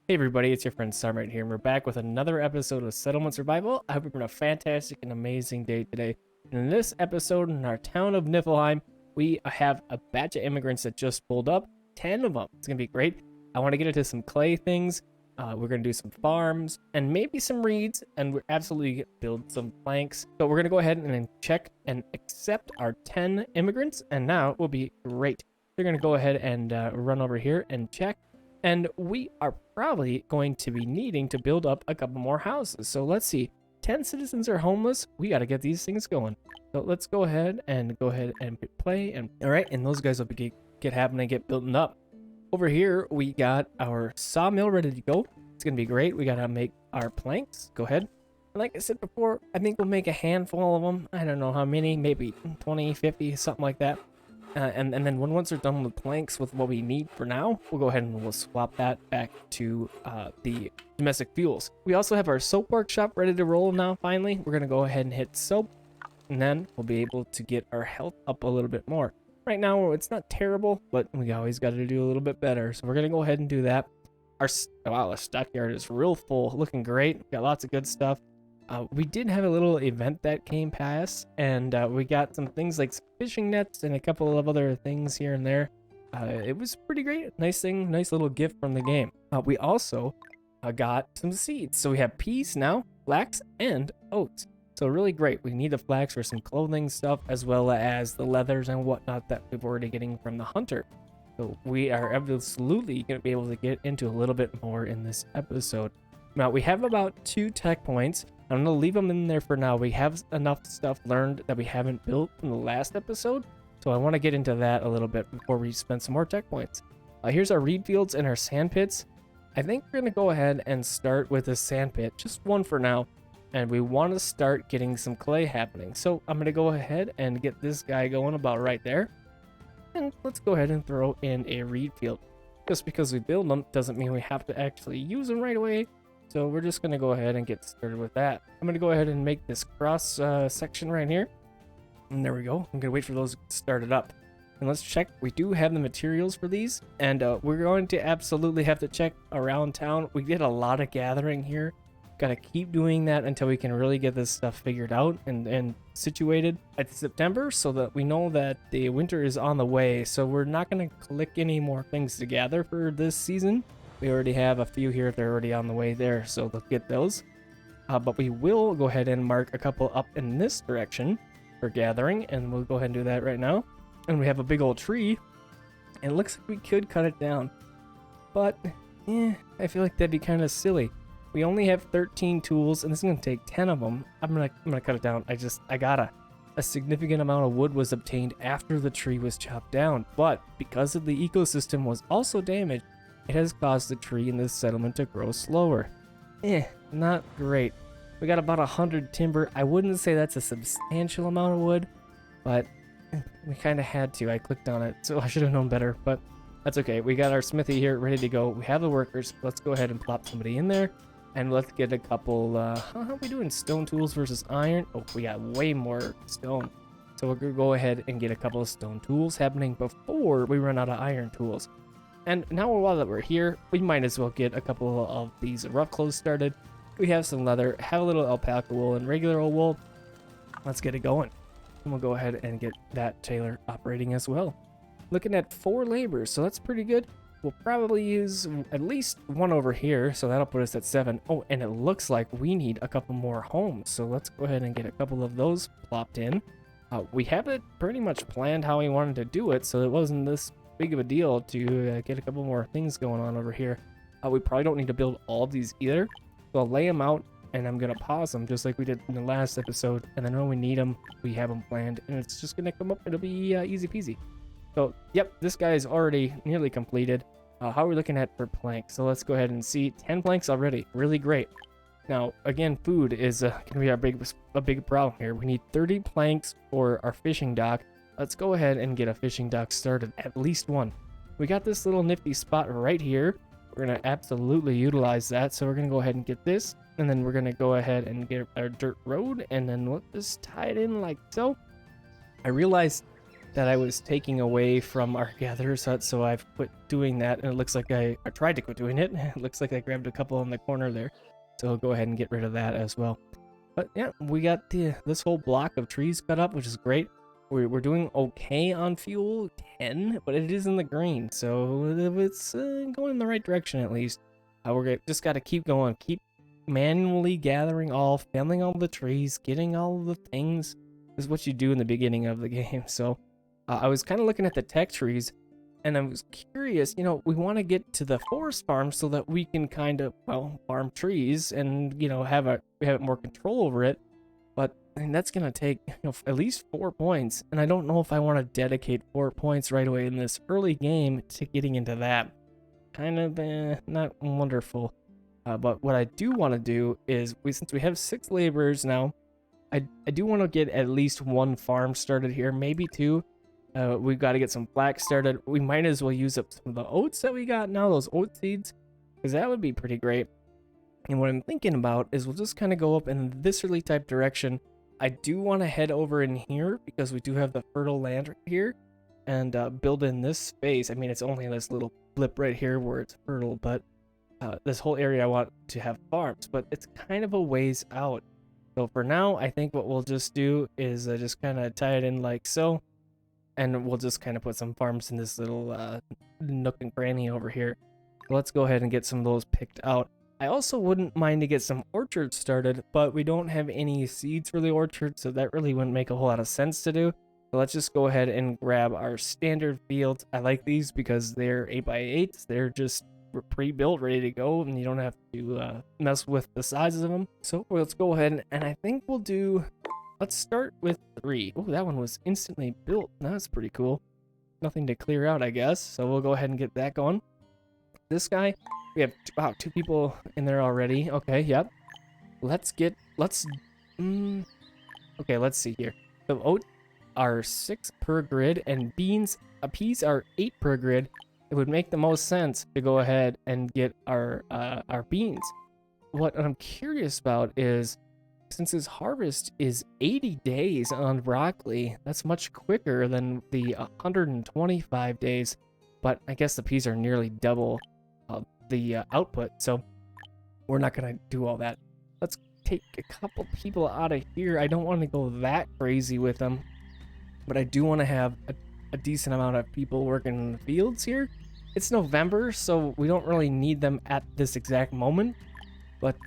Hey everybody, it's your friend Sarmate here, and we're back with another episode of Settlement Survival. I hope you're having a fantastic and amazing day today. And in this episode, in our town of Niflheim, we have a batch of immigrants that just pulled up, 10 of them. It's going to be great. I want to get into some clay things. We're going to do some farms and maybe some reeds, and we're absolutely build some planks. So we're going to go ahead and check and accept our 10 immigrants, and now it will be great. They're going to go ahead and run over here and check. And we are probably going to be needing to build up a couple more houses. So let's see. 10 citizens are homeless. We got to get these things going. So let's go ahead and play. And all right, and those guys will be get happening, get building up. Over here, we got our sawmill ready to go. It's going to be great. We got to make our planks. Go ahead. And like I said before, I think we'll make a handful of them. I don't know how many, maybe 20, 50, something like that. And then once we're done with planks with what we need for now, we'll go ahead and we'll swap that back to the domestic fuels. We also have our soap workshop ready to roll now, finally. We're going to go ahead and hit soap, and then we'll be able to get our health up a little bit more. Right now, it's not terrible, but we always got to do a little bit better. So we're going to go ahead and do that. Our stockyard is real full, looking great. Got lots of good stuff. We did have a little event that came past, and we got some things like fishing nets and a couple of other things here and there. It was pretty great. Nice thing, nice little gift from the game. We also got some seeds. So we have peas now, flax, and oats. So really great. We need the flax for some clothing stuff, as well as the leathers and whatnot that we've already getting from the hunter. So we are absolutely going to be able to get into a little bit more in this episode. Now, we have about 2 tech points. I'm going to leave them in there for now. We have enough stuff learned that we haven't built in the last episode, so I want to get into that a little bit before we spend some more tech points. Here's our reed fields and our sand pits. I think we're going to go ahead and start with a sand pit, just one for now, and we want to start getting some clay happening. So I'm going to go ahead and get this guy going about right there, and let's go ahead and throw in a reed field. Just because we build them doesn't mean we have to actually use them right away. So we're just going to go ahead and get started with that. I'm going to go ahead and make this cross section right here. And there we go. I'm going to wait for those to get started up. And let's check. We do have the materials for these. And we're going to absolutely have to check around town. We did a lot of gathering here. Got to keep doing that until we can really get this stuff figured out and situated. It's September, so that we know that the winter is on the way. So we're not going to click any more things to gather for this season. We already have a few here. They're already on the way there, so let's get those. But we will go ahead and mark a couple up in this direction for gathering, and we'll go ahead and do that right now. And we have a big old tree, and it looks like we could cut it down. But, I feel like that'd be kind of silly. We only have 13 tools, and this is going to take 10 of them. I'm gonna cut it down. I gotta. A significant amount of wood was obtained after the tree was chopped down, but because of the ecosystem was also damaged, it has caused the tree in this settlement to grow slower. Not great. We got about 100 timber. I wouldn't say that's a substantial amount of wood, but we kind of had to. I clicked on it, so I should have known better, but that's okay. We got our smithy here ready to go. We have the workers. Let's go ahead and plop somebody in there, and let's get a couple, how are we doing stone tools versus iron? Oh, we got way more stone. So we're gonna go ahead and get a couple of stone tools happening before we run out of iron tools. And now while that we're here, we might as well get a couple of these rough clothes started. We have some leather, have a little alpaca wool and regular old wool. Let's get it going. And we'll go ahead and get that tailor operating as well. Looking at 4 laborers, so that's pretty good. We'll probably use at least 1 over here, so that'll put us at 7. Oh, and it looks like we need a couple more homes, so let's go ahead and get a couple of those plopped in. We have it pretty much planned how we wanted to do it, so it wasn't this big of a deal to get a couple more things going on over here. We probably don't need to build all of these either, so I'll lay them out and I'm gonna pause them just like we did in the last episode, and then when we need them, we have them planned, and it's just gonna come up. It'll be easy peasy. So yep, this guy is already nearly completed. How are we looking at for planks? So let's go ahead and see. 10 planks already, really great. Now again, food is gonna be a big problem here. We need 30 planks for our fishing dock. Let's go ahead and get a fishing dock started, at least 1. We got this little nifty spot right here. We're going to absolutely utilize that. So we're going to go ahead and get this, and then we're going to go ahead and get our dirt road, and then we'll just tie it in like so. I realized that I was taking away from our gatherer's hut, so I've quit doing that, and it looks like I tried to quit doing it. It looks like I grabbed a couple in the corner there, so I'll go ahead and get rid of that as well. But yeah, we got this whole block of trees cut up, which is great. We're doing okay on fuel, 10, but it is in the green, so it's going in the right direction at least. Just got to keep going, keep manually gathering felling all the trees, getting all the things. This is what you do in the beginning of the game. So I was kind of looking at the tech trees, and I was curious, we want to get to the forest farm so that we can kind of, farm trees and, have more control over it. But that's going to take, at least 4 points. And I don't know if I want to dedicate 4 points right away in this early game to getting into that. Kind of not wonderful. But what I do want to do is, since we have 6 laborers now, I do want to get at least 1 farm started here, maybe 2. We've got to get some flax started. We might as well use up some of the oats that we got now, those oat seeds, because that would be pretty great. And what I'm thinking about is we'll just kind of go up in this early type direction. I do want to head over in here because we do have the fertile land right here and build in this space. I mean, it's only this little blip right here where it's fertile, but this whole area I want to have farms, but it's kind of a ways out. So for now, I think what we'll just do is just kind of tie it in like so, and we'll just kind of put some farms in this little nook and cranny over here. So let's go ahead and get some of those picked out. I also wouldn't mind to get some orchards started, but we don't have any seeds for the orchard, so that really wouldn't make a whole lot of sense to do. So let's just go ahead and grab our standard fields. I like these because they're 8x8s. They're just pre-built, ready to go, and you don't have to mess with the sizes of them. So let's go ahead and I think let's start with 3. Oh, that one was instantly built. That's pretty cool. Nothing to clear out, I guess. So we'll go ahead and get that going. This guy, we have 2 people in there already. Okay, yep. Okay, let's see here. So oats are 6 per grid, and peas are 8 per grid. It would make the most sense to go ahead and get our beans. What I'm curious about is, since his harvest is 80 days on broccoli, that's much quicker than the 125 days. But I guess the peas are nearly double the output, so we're not gonna do all that. Let's take a couple people out of here. I don't want to go that crazy with them, but I do want to have a decent amount of people working in the fields here. It's November, so we don't really need them at this exact moment, but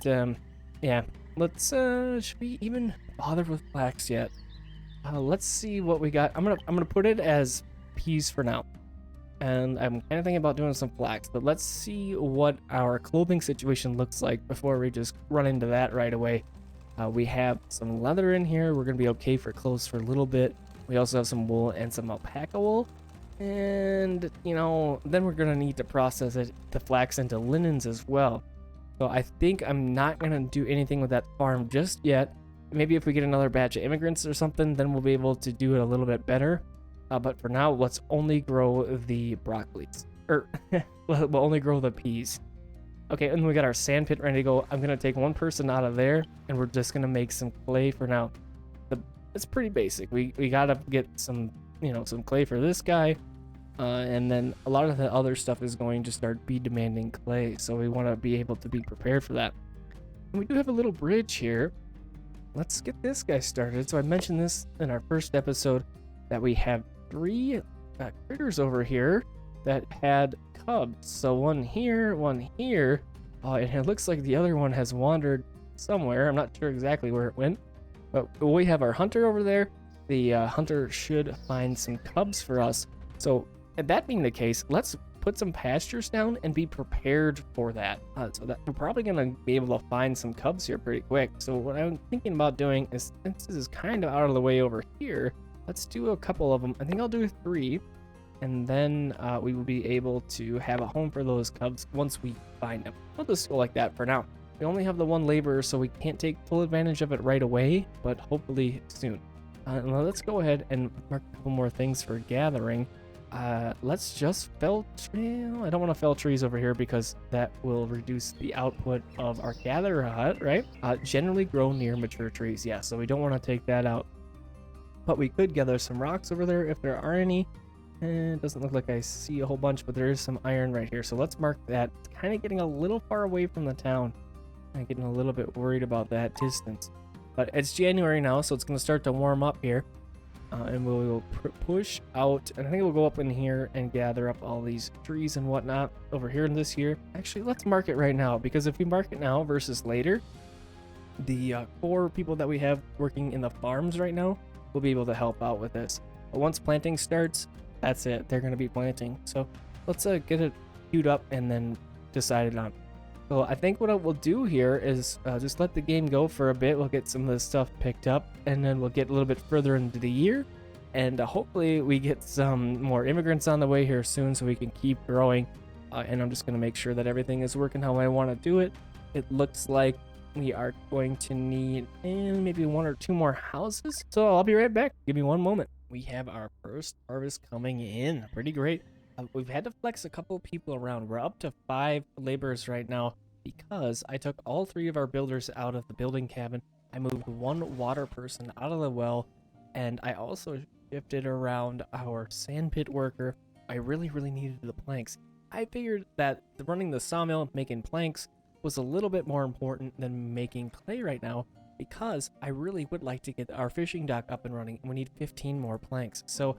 yeah, let's should we even bother with flax yet? Let's see what we got. I'm gonna put it as peas for now. And I'm kind of thinking about doing some flax, but let's see what our clothing situation looks like before we just run into that right away. We have some leather in here. We're going to be okay for clothes for a little bit. We also have some wool and some alpaca wool. And, then we're going to need to process the flax into linens as well. So I think I'm not going to do anything with that farm just yet. Maybe if we get another batch of immigrants or something, then we'll be able to do it a little bit better. But for now, let's only grow the broccolis. We'll only grow the peas. Okay, and we got our sand pit ready to go. I'm going to take 1 person out of there, and we're just going to make some clay for now. It's pretty basic. We got to get some, some clay for this guy. And then a lot of the other stuff is going to start demanding clay. So we want to be able to be prepared for that. And we do have a little bridge here. Let's get this guy started. So I mentioned this in our first episode that we have 3 critters over here that had cubs. So one here, and it looks like the other one has wandered somewhere. I'm not sure exactly where it went, but we have our hunter over there. The hunter should find some cubs for us. So that being the case, let's put some pastures down and be prepared for that. So that we're probably going to be able to find some cubs here pretty quick. So what I'm thinking about doing is, since this is kind of out of the way over here, let's do a couple of them. I think I'll do 3, and then we will be able to have a home for those cubs once we find them. We'll just go like that for now. We only have the 1 laborer, so we can't take full advantage of it right away, but hopefully soon. Now let's go ahead and mark a couple more things for gathering. Let's just fell tree. I don't want to fell trees over here because that will reduce the output of our gatherer hut, right? Generally grow near mature trees. Yeah, so we don't want to take that out. but we could gather some rocks over there if there are any. And it doesn't look like I see a whole bunch, but there is some iron right here. So let's mark that. It's kind of getting a little far away from the town. I'm getting a little bit worried about that distance. But it's January now, so it's going to start to warm up here. And we'll push out. And I think we'll go up in here and gather up all these trees and whatnot over here in this year. Actually, let's mark it right now, because if we mark it now versus later, the 4 people that we have working in the farms right now will be able to help out with this. But once planting starts, that's it. They're going to be planting. So let's get it queued up and then decided on. So I think what we'll do here is just let the game go for a bit. We'll get some of this stuff picked up, and then we'll get a little bit further into the year. And hopefully we get some more immigrants on the way here soon so we can keep growing. And I'm just going to make sure that everything is working how I want to do it. It looks like we are going to need maybe 1 or 2 more houses. So I'll be right back. Give me one moment. We have our first harvest coming in. Pretty great. We've had to flex a couple of people around. We're up to 5 laborers right now because I took all 3 of our builders out of the building cabin. I moved 1 water person out of the well, and I also shifted around our sandpit worker. I really needed the planks. I figured that running the sawmill, making planks, was a little bit more important than making clay right now, because I really would like to get our fishing dock up and running, and we need 15 more planks. So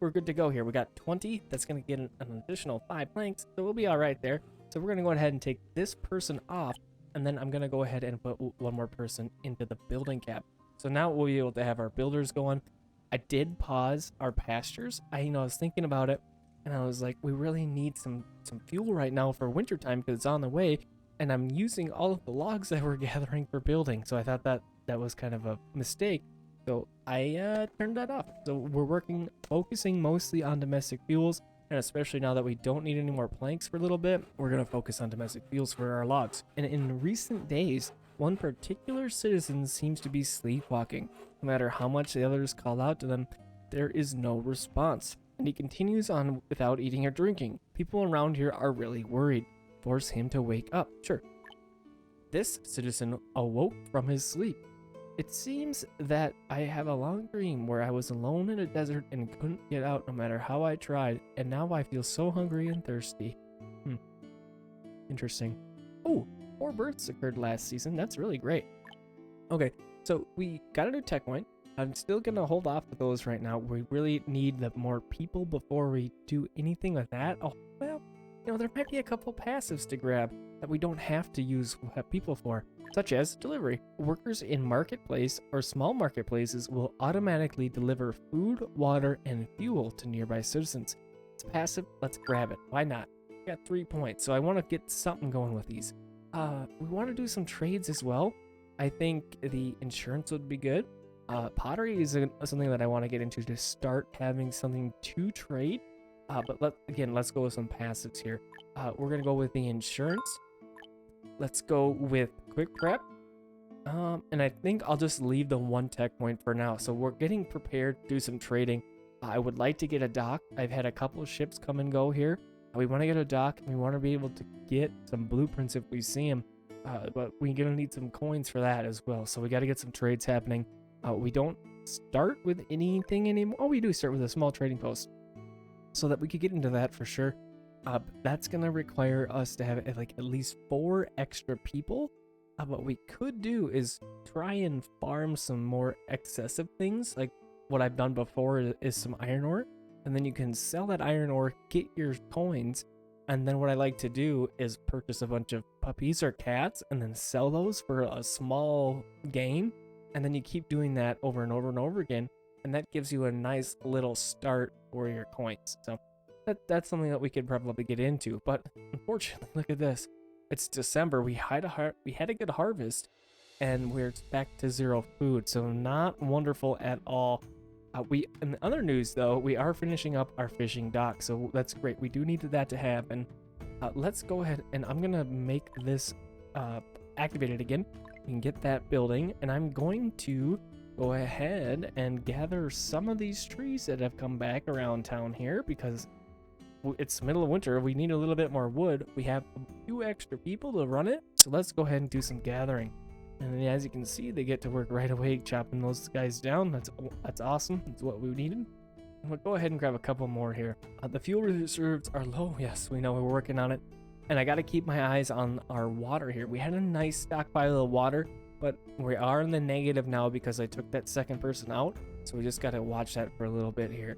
we're good to go here. We got 20. That's going to get an additional 5 planks, so we'll be all right there. So we're going to go ahead and take this person off, and then I'm going to go ahead and put 1 more person into the building cab. So now we'll be able to have our builders going. I did pause our pastures. I was thinking about it, and I was like, we really need some fuel right now for wintertime because it's on the way. And I'm using all of the logs that we're gathering for building. So I thought that was kind of a mistake. So I turned that off. So we're focusing mostly on domestic fuels. And especially now that we don't need any more planks for a little bit, we're going to focus on domestic fuels for our logs. And in recent days, one particular citizen seems to be sleepwalking. No matter how much the others call out to them, there is no response. And he continues on without eating or drinking. People around here are really worried. Force him to wake up. Sure. This citizen awoke from his sleep. It seems that I have a long dream where I was alone in a desert and couldn't get out no matter how I tried, and now I feel so hungry and thirsty. Interesting. Oh, 4 births occurred last season. That's really great. Okay, so we got a new tech point. I'm still going to hold off with those right now. We really need the more people before we do anything with that. Oh, well, there might be a couple passives to grab that we don't have to use people for, such as delivery. Workers in marketplace or small marketplaces will automatically deliver food, water, and fuel to nearby citizens. It's passive. Let's grab it. Why not? We got 3 points, so I want to get something going with these. We want to do some trades as well. I think the insurance would be good. Pottery is something that I want to get into to start having something to trade. But let's go with some passives here. We're going to go with the insurance. Let's go with quick prep. And I think I'll just leave the 1 tech point for now. So we're getting prepared to do some trading. I would like to get a dock. I've had a couple of ships come and go here. We want to get a dock, and we want to be able to get some blueprints if we see them. But we're going to need some coins for that as well. So we got to get some trades happening. We don't start with anything anymore. Oh, we do start with a small trading post, so that we could get into that for sure. That's going to require us to have like at least 4 extra people. What we could do is try and farm some more excessive things. Like what I've done before is some iron ore. And then you can sell that iron ore, get your coins. And then what I like to do is purchase a bunch of puppies or cats and then sell those for a small gain. And then you keep doing that over and over and over again. And that gives you a nice little start for your coins. So that's something that we could probably get into. But unfortunately, look at this. It's December. We had a good harvest, and we're back to 0 food. So not wonderful at all. In other news, though, we are finishing up our fishing dock. So that's great. We do need that to happen. Let's go ahead, and I'm going to make this activated again. We can get that building, and I'm going to go ahead and gather some of these trees that have come back around town here because it's middle of winter. We need a little bit more wood. We have a few extra people to run it, so let's go ahead and do some gathering. And as you can see, they get to work right away chopping those guys down. That's awesome. That's what we needed. We'll go ahead and grab a couple more here. The fuel reserves are low. Yes, we know we're working on it. And I got to keep my eyes on our water here. We had a nice stockpile of water, but we are in the negative now because I took that second person out. So we just got to watch that for a little bit here.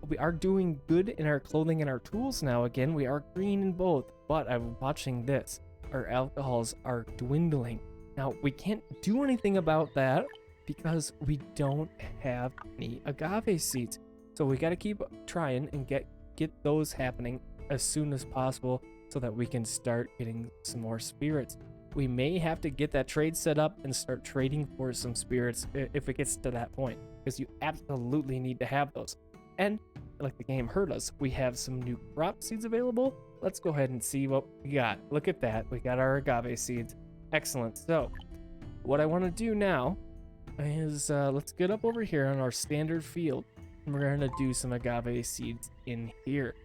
We are doing good in our clothing and our tools now. Again, we are green in both, but I'm watching this. Our alcohols are dwindling. Now, we can't do anything about that because we don't have any agave seeds. So we got to keep trying and get those happening as soon as possible so that we can start getting some more spirits. We may have to get that trade set up and start trading for some spirits if it gets to that point, because you absolutely need to have those. And like the game heard us, we have some new crop seeds available. Let's go ahead and see what we got. Look at that. We got our agave seeds. Excellent. So what I want to do now is let's get up over here on our standard field, and we're going to do some agave seeds in here.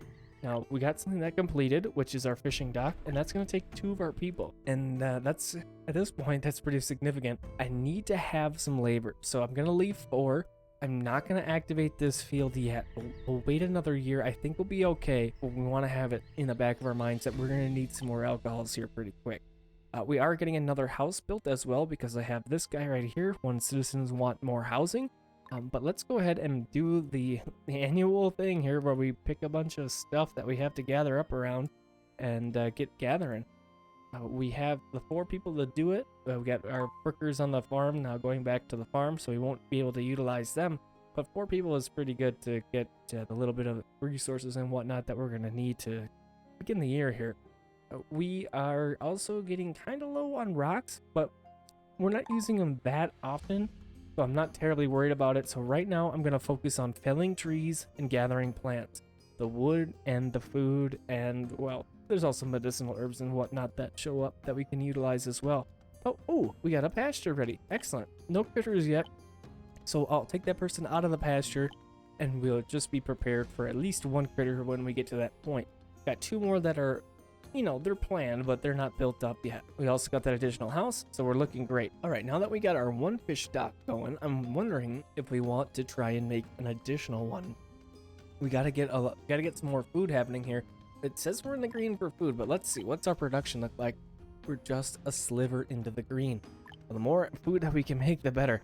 Now, we got something that completed, which is our fishing dock, and that's going to take 2 of our people. And that's, at this point, that's pretty significant. I need to have some labor, so I'm going to leave 4. I'm not going to activate this field yet. We'll wait another year. I think we'll be okay, but we want to have it in the back of our minds that we're going to need some more alcohols here pretty quick. We are getting another house built as well because I have this guy right here when citizens want more housing. But let's go ahead and do the annual thing here where we pick a bunch of stuff that we have to gather up around and get gathering. We have the 4 people to do it. We got our workers on the farm now going back to the farm, so we won't be able to utilize them. But 4 people is pretty good to get the little bit of resources and whatnot that we're going to need to begin the year here. We are also getting kind of low on rocks, but we're not using them that often. So I'm not terribly worried about it. So right now I'm going to focus on felling trees and gathering plants, the wood and the food, and well, there's also medicinal herbs and whatnot that show up that we can utilize as well. Oh, we got a pasture ready. Excellent. No critters yet. So I'll take that person out of the pasture and we'll just be prepared for at least 1 critter when we get to that point. Got 2 more that are, they're planned, but they're not built up yet. We also got that additional house, so we're looking great. All right, now that we got our 1 fish dock going, I'm wondering if we want to try and make an additional one. We gotta get some more food happening here. It says we're in the green for food, but let's see, what's our production look like? We're just a sliver into the green. Well, the more food that we can make, the better.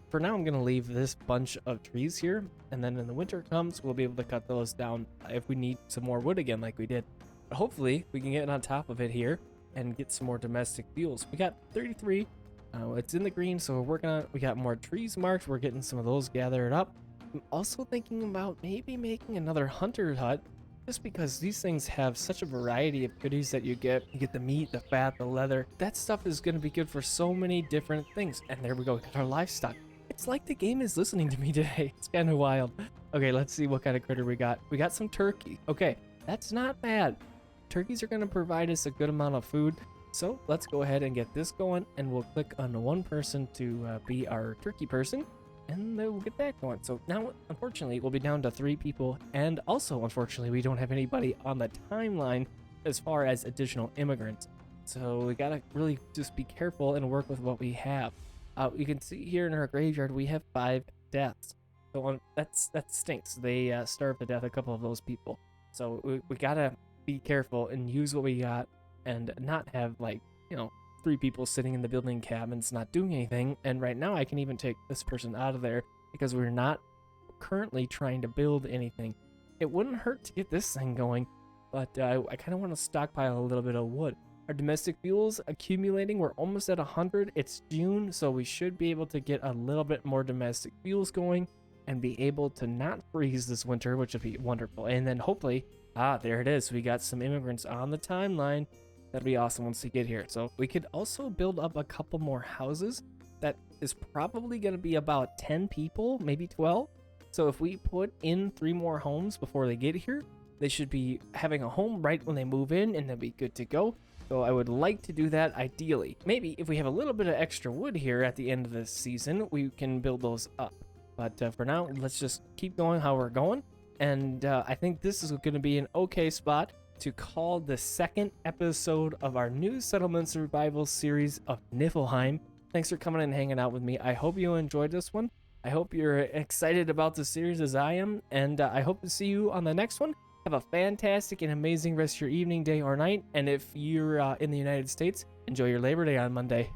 For now, I'm gonna leave this bunch of trees here, and then when the winter comes, we'll be able to cut those down if we need some more wood again, like we did. But hopefully, we can get on top of it here and get some more domestic fuels. We got 33. It's in the green, so we're working on it. We got more trees marked. We're getting some of those gathered up. I'm also thinking about maybe making another hunter hut, just because these things have such a variety of goodies that you get. You get the meat, the fat, the leather. That stuff is going to be good for so many different things. And there we go, got our livestock. It's like the game is listening to me today. It's kind of wild. Okay, let's see what kind of critter we got. We got some turkey. Okay, that's not bad. Turkeys are going to provide us a good amount of food. So let's go ahead and get this going, and we'll click on 1 person to be our turkey person, and then we'll get that going. So now, unfortunately, we'll be down to 3 people, and also, unfortunately, we don't have anybody on the timeline as far as additional immigrants. So we got to really just be careful and work with what we have. You can see here in our graveyard, we have 5 deaths. So that stinks. They starved to death a couple of those people. So we got to be careful and use what we got and not have 3 people sitting in the building cabins not doing anything. And right now I can even take this person out of there because we're not currently trying to build anything. It wouldn't hurt to get this thing going, but I kind of want to stockpile a little bit of wood. Our domestic fuels accumulating. We're almost at 100. It's June, so we should be able to get a little bit more domestic fuels going and be able to not freeze this winter, which would be wonderful. And then hopefully, there it is. We got some immigrants on the timeline. That'd be awesome once we get here. So we could also build up a couple more houses. That is probably going to be about 10 people, maybe 12. So if we put in 3 more homes before they get here, they should be having a home right when they move in, and they'll be good to go. So I would like to do that ideally. Maybe if we have a little bit of extra wood here at the end of this season, we can build those up. But for now, let's just keep going how we're going. And I think this is going to be an okay spot to call the 2nd episode of our new settlement survival series of Niflheim. Thanks for coming and hanging out with me. I hope you enjoyed this one. I hope you're excited about the series as I am, and I hope to see you on the next one. Have a fantastic and amazing rest of your evening, day, or night, and if you're in the United States, enjoy your Labor Day on Monday.